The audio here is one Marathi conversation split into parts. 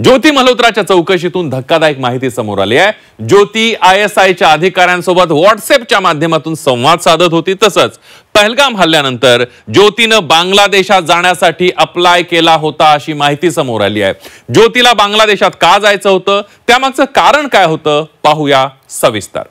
ज्योती मल्होत्राच्या चौकशीतून धक्कादायक माहिती समोर आली आहे। ज्योती ISIच्या अधिकाऱ्यांसोबत व्हॉट्सअपच्या माध्यमातून संवाद साधत होती। तसंच पहलगाम हल्ल्यानंतर ज्योतीनं बांगलादेशात जाण्यासाठी अप्लाय केला होता अशी माहिती समोर आली आहे। ज्योतीला बांगलादेशात का जायचं होतं, त्यामागचं कारण काय होतं, पाहूया सविस्तर।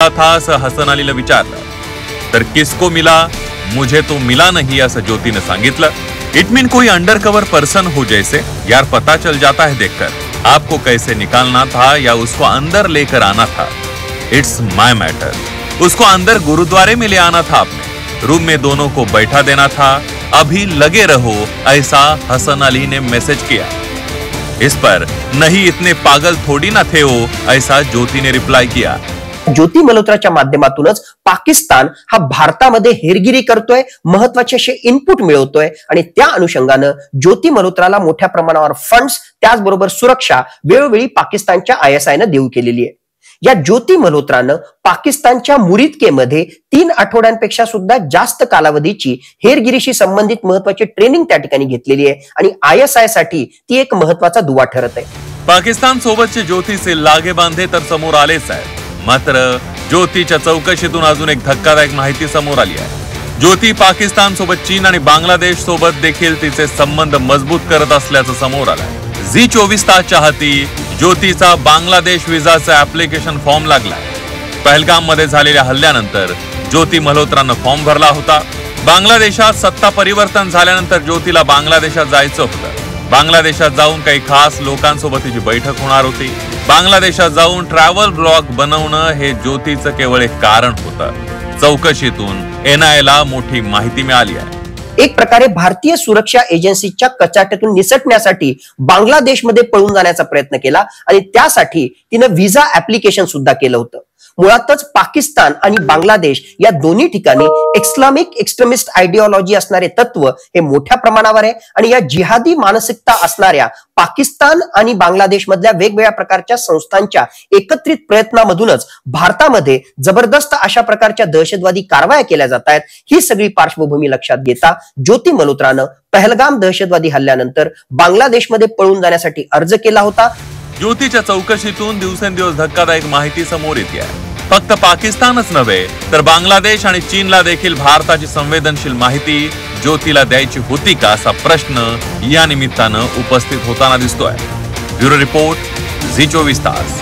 था असं हसन अलीला विचारलं तर किसको मिला, मुझे तो मिला नहीं असं ज्योतीने सांगितलं। इट मीन कोई अंडरकवर पर्सन हो जैसे, यार पता चल जाता है देखकर आपको कैसे निकालना था या उसको अंदर लेकर आना था। It's my matter. उसको अंदर गुरुद्वारे में ले आना था आपने, रूम में दोनों को बैठा देना था, अभी लगे रहो, ऐसा हसन अली ने मैसेज किया। इस पर नहीं इतने पागल थोड़ी ना थे वो, ऐसा ज्योती ने रिप्लाई किया। ज्योती मल्होत्राच्या माध्यमातूनच पाकिस्तान हा भारतामध्ये हेरगिरी करतोय, महत्त्वाचे असे इनपुट मिळवतोय आणि त्या अनुषंगाने ज्योती मल्होत्राला मोठ्या प्रमाणावर फंड्स त्याचबरोबर सुरक्षा वेळोवेळी पाकिस्तानच्या ISI ने देऊ केलेली आहे। या ज्योती मल्होत्रानं पाकिस्तानच्या मुरिदकेमध्ये 3 आठवड्यांपेक्षा सुद्धा जास्त कालावधीची हेरगिरीशी संबंधित महत्त्वाची ट्रेनिंग त्या ठिकाणी घेतलेली आहे आणि ISI साठी ती एक महत्त्वाचा दुवा ठरत आहे। पाकिस्तान सोबतचे ज्योतीचे लागे बांधे तर समोर आलेच आहे, मात्र ज्योतीच्या चौकशीतून अजून एक धक्कादायक माहिती समोर आली आहे। ज्योती पाकिस्तान सोबत चीन आणि बांगलादेश सोबत देखील तिचे संबंध मजबूत करत असल्याचं समोर आलंय। झी 24 तासच्या हाती ज्योतीचा बांगलादेश विजाचा ऍप्लिकेशन फॉर्म लागलाय। पहलगाम मध्ये झालेल्या हल्ल्यानंतर ज्योती मल्होत्रानं फॉर्म भरला होता। बांगलादेशात सत्ता परिवर्तन झाल्यानंतर ज्योतीला बांगलादेशात जायचं होतं। बांगलादेशात जाऊन काही खास लोकांसोबत तिची बैठक होणार होती। बांगलादेशात जाऊन ट्रॅव्हल ब्लॉग बनवणं हे ज्योतीचं केवळ एक कारण होतं। चौकशीतून NIA ला मोठी माहिती मिळाली आहे। एक प्रकारे भारतीय सुरक्षा एजन्सीच्या कचाट्यातून निसटण्यासाठी बांगलादेशमध्ये पळून जाण्याचा प्रयत्न केला आणि त्यासाठी तिने व्हिसा ऍप्लिकेशन सुद्धा केलं होतं। मुळातच पाकिस्तान आणि बांगलादेश या दोन्ही ठिकाणी इस्लामिक एक्स्ट्रीमिस्ट आयडिओलॉजी असणारे तत्व हे मोठ्या प्रमाणावर आहे आणि या जिहादी मानसिकता असणाऱ्या पाकिस्तान आणि बांगलादेश मधल्या वेगवेगळ्या प्रकारच्या संस्थांच्या एकत्रित प्रयत्नामधूनच भारतामध्ये जबरदस्त अशा प्रकारच्या दहशतवादी कारवाया केल्या जात आहेत। ही सगळी पार्श्वभूमी लक्षात घेता ज्योती मल्होत्रानं पहलगाम दहशतवादी हल्ल्यानंतर बांगलादेशमध्ये पळून जाण्यासाठी अर्ज केला होता। ज्योतीच्या चौकशीतून दिवसेंदिवस धक्कादायक माहिती समोर येते आहे। फक्त पाकिस्तानच नव्हे तर बांगलादेश आणि चीनला देखील भारताची संवेदनशील माहिती ज्योतीला द्यायची होती का असा प्रश्न या निमित्तानं उपस्थित होताना दिसतोय। ब्युरो रिपोर्ट, झी 24 तास।